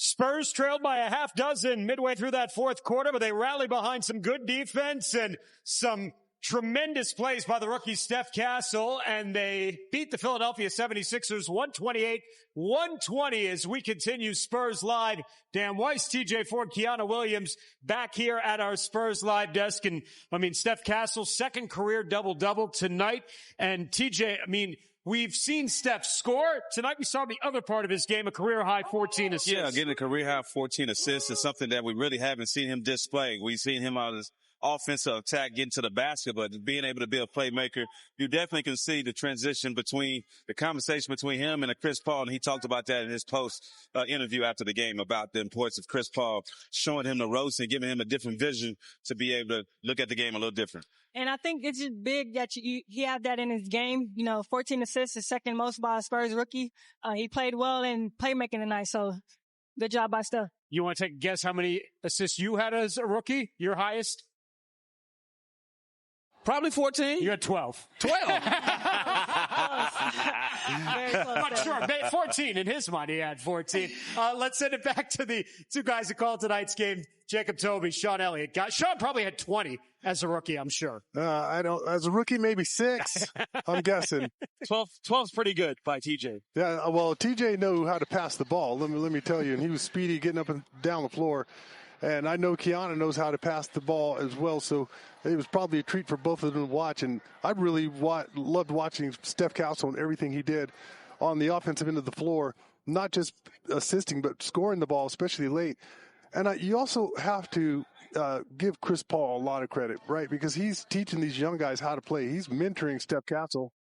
Spurs trailed by a half dozen midway through that fourth quarter, but they rally behind some good defense and some tremendous plays by the rookie Steph Castle, and they beat the Philadelphia 76ers 128-120 as we continue Spurs Live. Dan Weiss, TJ Ford, Kiana Williams back here at our Spurs Live desk. And Steph Castle's second career double-double tonight. And TJ, we've seen Steph score. Tonight we saw the other part of his game, a career-high 14 assists. Yeah, getting a career-high 14 assists is something that we really haven't seen him display. We've seen him out of his offensive attack getting to the basket, but being able to be a playmaker, you definitely can see the transition between the conversation between him and Chris Paul, and he talked about that in his post interview after the game about the importance of Chris Paul showing him the ropes and giving him a different vision to be able to look at the game a little different. And I think it's just big that he had that in his game. 14 assists is second most by a Spurs rookie. He played well in playmaking tonight, so good job by Steph. You want to take a guess how many assists you had as a rookie? Your highest? Probably 14. You had 12. 12. Not sure. 14 in his mind. He had 14. Let's send it back to the two guys who called tonight's game. Jacob Toby, Sean Elliott. Sean probably had 20 as a rookie, I'm sure. As a rookie, maybe 6. I'm guessing. 12's pretty good by TJ. Yeah. Well, TJ knew how to pass the ball. Let me tell you. And he was speedy getting up and down the floor. And I know Kiana knows how to pass the ball as well, so it was probably a treat for both of them to watch. And I really loved watching Steph Castle and everything he did on the offensive end of the floor, not just assisting, but scoring the ball, especially late. And you also have to give Chris Paul a lot of credit, right? Because he's teaching these young guys how to play. He's mentoring Steph Castle,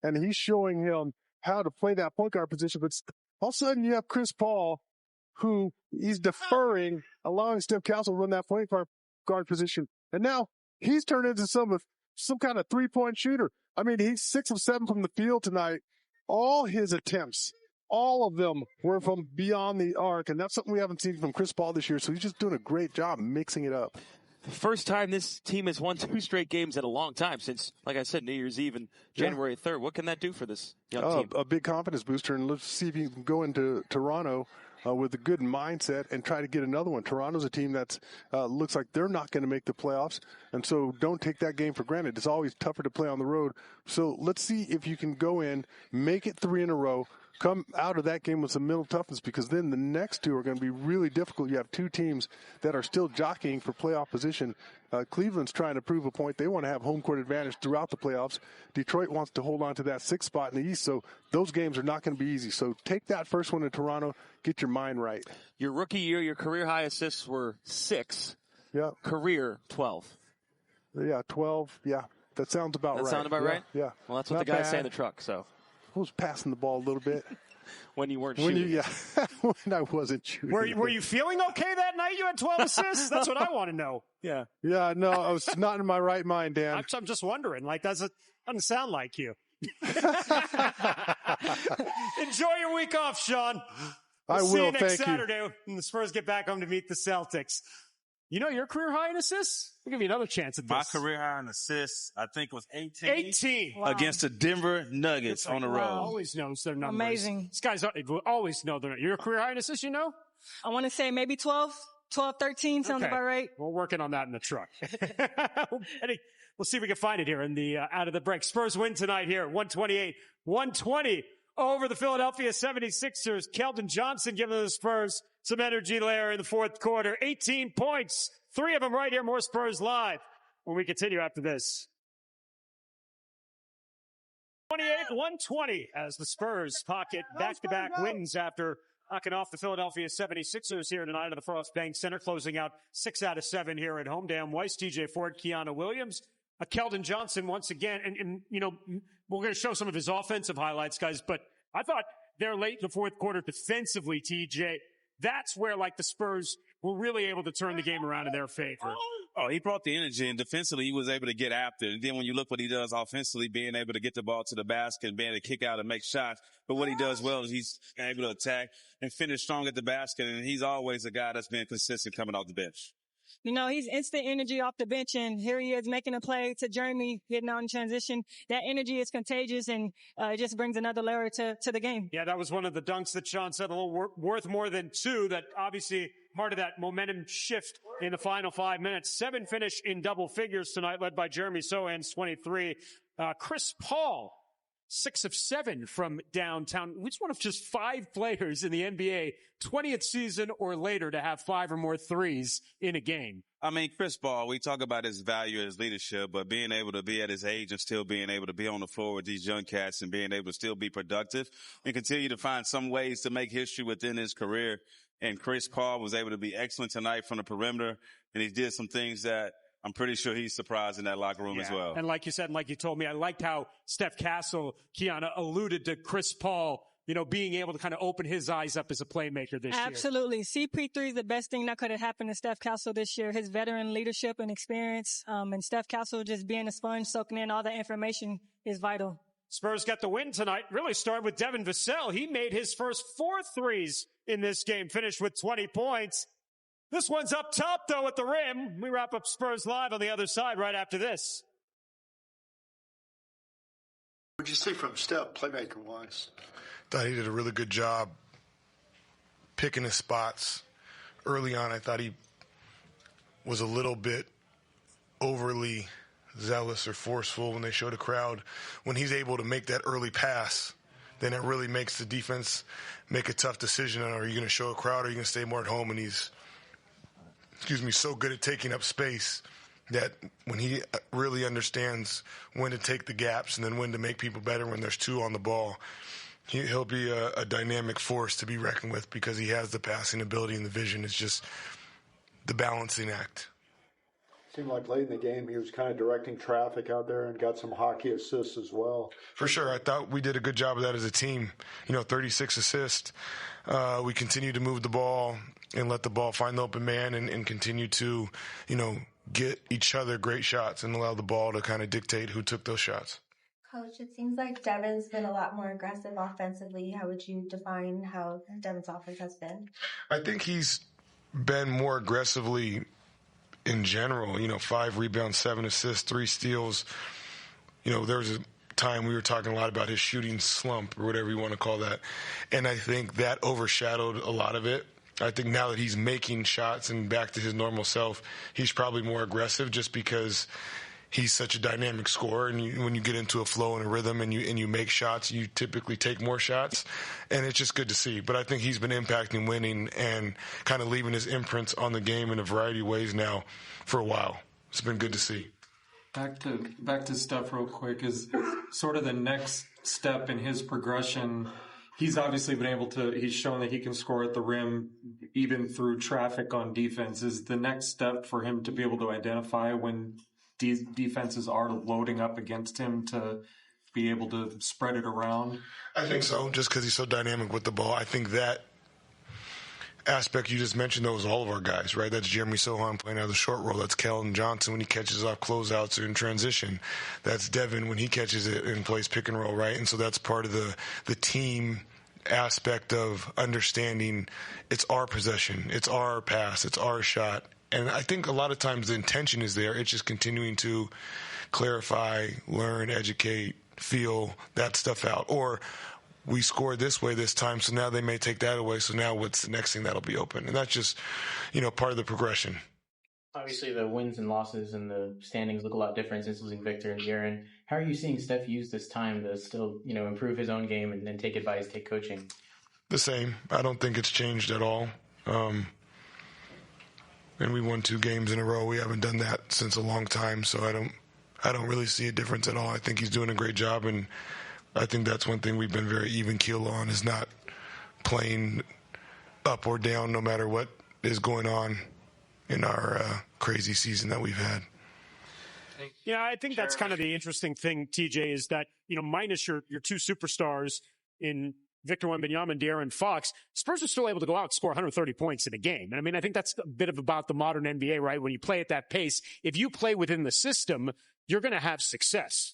and he's showing him how to play that point guard position. But all of a sudden you have Chris Paul, who he's deferring, allowing Steph Castle to run that point guard position. And now he's turned into some kind of three-point shooter. He's 6 of 7 from the field tonight. All his attempts, all of them were from beyond the arc. And that's something we haven't seen from Chris Paul this year. So he's just doing a great job mixing it up. The first time this team has won 2 straight games in a long time since, like I said, New Year's Eve and January 3rd. What can that do for this young team? A big confidence booster. And let's see if you can go into Toronto with a good mindset and try to get another one. Toronto's a team that looks like they're not going to make the playoffs, and so don't take that game for granted. It's always tougher to play on the road. So let's see if you can go in, make it 3 in a row, come out of that game with some mental toughness, because then the next 2 are going to be really difficult. You have 2 teams that are still jockeying for playoff position. Cleveland's trying to prove a point. They want to have home court advantage throughout the playoffs. Detroit wants to hold on to that 6th spot in the East, so those games are not going to be easy. So take that first one in Toronto, get your mind right. Your rookie year, your career high assists were 6. Yeah. Career, 12. Yeah, 12. Yeah, that sounds about right. That sound about right? Yeah. Well, that's what the guys say in the truck, so. I was passing the ball a little bit. When you weren't shooting. When I wasn't shooting. Were you feeling okay that night? You had 12 assists? That's what I want to know. Yeah. Yeah, no, I was not in my right mind, Dan. I'm just wondering. Doesn't sound like you. Enjoy your week off, Sean. I will, see you next thank Saturday when the Spurs get back home to meet the Celtics. Your career high in assists? We'll give you another chance at this. My career high in assists, I think, was 18. 18. Wow. Against the Denver Nuggets on the road. Always knows their numbers. Amazing. These guys always know their numbers. Your career high in assists, I want to say maybe 12, 13 sounds about right. We're working on that in the truck. We'll see if we can find it here in the out of the break. Spurs win tonight here, 128-120 over the Philadelphia 76ers. Keldon Johnson giving the Spurs some energy there in the fourth quarter. 18 points, 3 of them right here. More Spurs Live when we continue after this. 28-120 as the Spurs pocket back-to-back wins after knocking off the Philadelphia 76ers here tonight at the Frost Bank Center, closing out 6 out of 7 here at home. Dan Weiss, TJ Ford, Kiana Williams, Keldon Johnson once again. And we're going to show some of his offensive highlights, guys, but I thought there late in the fourth quarter defensively, TJ, that's where the Spurs were really able to turn the game around in their favor. Oh, he brought the energy, and defensively he was able to get after it. And then when you look what he does offensively, being able to get the ball to the basket and being able to kick out and make shots. But what he does well is he's able to attack and finish strong at the basket, and he's always a guy that's been consistent coming off the bench. He's instant energy off the bench, and here he is making a play to Jeremy, hitting out in transition. That energy is contagious, and it just brings another layer to the game. Yeah, that was one of the dunks that Sean said, a little worth more than two. That obviously part of that momentum shift in the final 5 minutes. 7 finish in double figures tonight, led by Jeremy Sohan's 23. Chris Paul, 6 of 7 from downtown. He's one of just 5 players in the NBA, 20th season or later, to have 5 or more threes in a game. I mean, Chris Paul, we talk about his value, his leadership, but being able to be at his age and still being able to be on the floor with these young cats and being able to still be productive and continue to find some ways to make history within his career. And Chris Paul was able to be excellent tonight from the perimeter, and he did some things that I'm pretty sure he's surprised in that locker room as well. And like you said, and like you told me, I liked how Steph Castle, Kiana, alluded to Chris Paul, being able to kind of open his eyes up as a playmaker this year. Absolutely. CP3 is the best thing that could have happened to Steph Castle this year. His veteran leadership and experience, and Steph Castle just being a sponge, soaking in all the information is vital. Spurs got the win tonight. Really started with Devin Vassell. He made his first 4 threes in this game, finished with 20 points. This one's up top, though, at the rim. We wrap up Spurs Live on the other side right after this. What did you see from Steph, playmaking-wise? Thought he did a really good job picking his spots. Early on, I thought he was a little bit overly zealous or forceful when they showed a crowd. When he's able to make that early pass, then it really makes the defense make a tough decision on, are you going to show a crowd or are you going to stay more at home? And he's, so good at taking up space that when he really understands when to take the gaps and then when to make people better when there's 2 on the ball, he'll be a dynamic force to be reckoned with because he has the passing ability and the vision. It's just the balancing act. Seemed like late in the game he was kind of directing traffic out there and got some hockey assists as well. For sure. I thought we did a good job of that as a team. 36 assists. We continue to move the ball and let the ball find the open man and continue to, get each other great shots and allow the ball to kind of dictate who took those shots. Coach, it seems like Devin's been a lot more aggressive offensively. How would you define how Devin's offense has been? I think he's been more aggressively in general, 5 rebounds, 7 assists, 3 steals. There was a time we were talking a lot about his shooting slump or whatever you want to call that. And I think that overshadowed a lot of it. I think now that he's making shots and back to his normal self, he's probably more aggressive just because he's such a dynamic scorer. And when you get into a flow and a rhythm and you make shots, you typically take more shots. And it's just good to see. But I think he's been impacting winning and kind of leaving his imprints on the game in a variety of ways now for a while. It's been good to see. Back to Steph real quick is sort of the next step in his progression. He's obviously been able to, he's shown that he can score at the rim even through traffic on defense. Is the next step for him to be able to identify when defenses are loading up against him to be able to spread it around? I think so, just because he's so dynamic with the ball. I think that aspect you just mentioned, though, is all of our guys, right? That's Jeremy Sohan playing out of the short roll. That's Keldon Johnson when he catches off closeouts or in transition. That's Devin when he catches it and plays pick and roll, right? And so that's part of the team aspect of understanding it's our possession, it's our pass, it's our shot. And I think a lot of times the intention is there. It's just continuing to clarify, learn, educate, feel that stuff out. Or we scored this way this time, so now they may take that away. So now what's the next thing that'll be open? And that's just, part of the progression. Obviously, the wins and losses and the standings look a lot different since losing Victor and Jaren. How are you seeing Steph use this time to still, improve his own game and take advice, take coaching? The same. I don't think it's changed at all. And we won 2 games in a row. We haven't done that since a long time, so I don't really see a difference at all. I think he's doing a great job, and I think that's one thing we've been very even keel on, is not playing up or down no matter what is going on in our crazy season that we've had. Yeah, I think that's kind of the interesting thing, TJ, is that, minus your 2 superstars in Victor Wembanyama and De'Aaron Fox, Spurs are still able to go out and score 130 points in a game. And I think that's a bit about the modern NBA, right? When you play at that pace, if you play within the system, you're going to have success.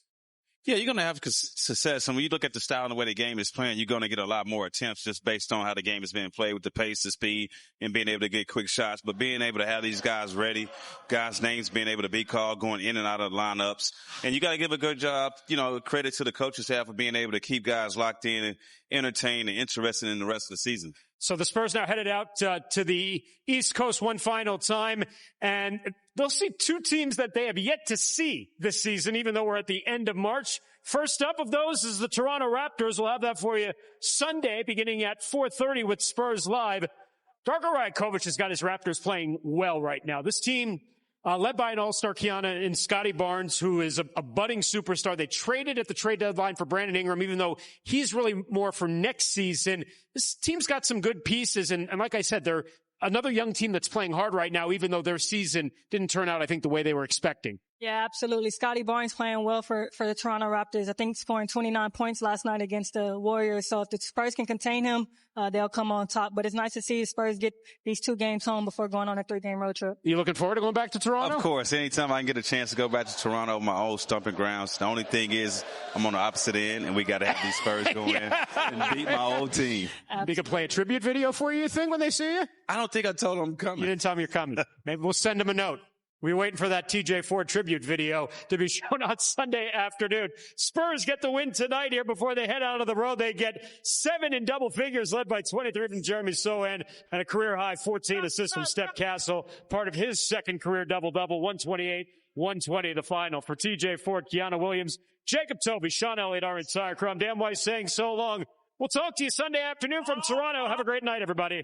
Yeah, you're going to have success. And when you look at the style and the way the game is playing, you're going to get a lot more attempts just based on how the game is being played with the pace, the speed, and being able to get quick shots. But being able to have these guys ready, guys' names being able to be called, going in and out of the lineups. And you got to give a good job, credit to the coaching staff for being able to keep guys locked in and entertained and interested in the rest of the season. So the Spurs now headed out to the East Coast one final time, and they'll see two teams that they have yet to see this season, even though we're at the end of March. First up of those is the Toronto Raptors. We'll have that for you Sunday, beginning at 4:30 with Spurs Live. Darko Rajakovic has got his Raptors playing well right now. This team, led by an all-star Kiana and Scotty Barnes, who is a budding superstar. They traded at the trade deadline for Brandon Ingram, even though he's really more for next season. This team's got some good pieces, and like I said, they're another young team that's playing hard right now, even though their season didn't turn out, I think, the way they were expecting. Yeah, absolutely. Scotty Barnes playing well for the Toronto Raptors. I think scoring 29 points last night against the Warriors. So if the Spurs can contain him, they'll come on top. But it's nice to see the Spurs get these 2 games home before going on a 3-game road trip. You looking forward to going back to Toronto? Of course. Anytime I can get a chance to go back to Toronto, my old stomping grounds. The only thing is I'm on the opposite end, and we got to have these Spurs go in and beat my old team. They could play a tribute video for you think, when they see you? I don't think I told them I'm coming. You didn't tell them you're coming. Maybe we'll send them a note. We're waiting for that TJ Ford tribute video to be shown on Sunday afternoon. Spurs get the win tonight here before they head out of the road. They get 7 in double figures, led by 23 from Jeremy Sohan and a career-high 14 assists from Steph Castle, part of his second career double-double, 128-120 the final. For TJ Ford, Kiana Williams, Jacob Toby, Sean Elliott, our entire crew. I'm Dan Weiss saying so long. We'll talk to you Sunday afternoon from Toronto. Have a great night, everybody.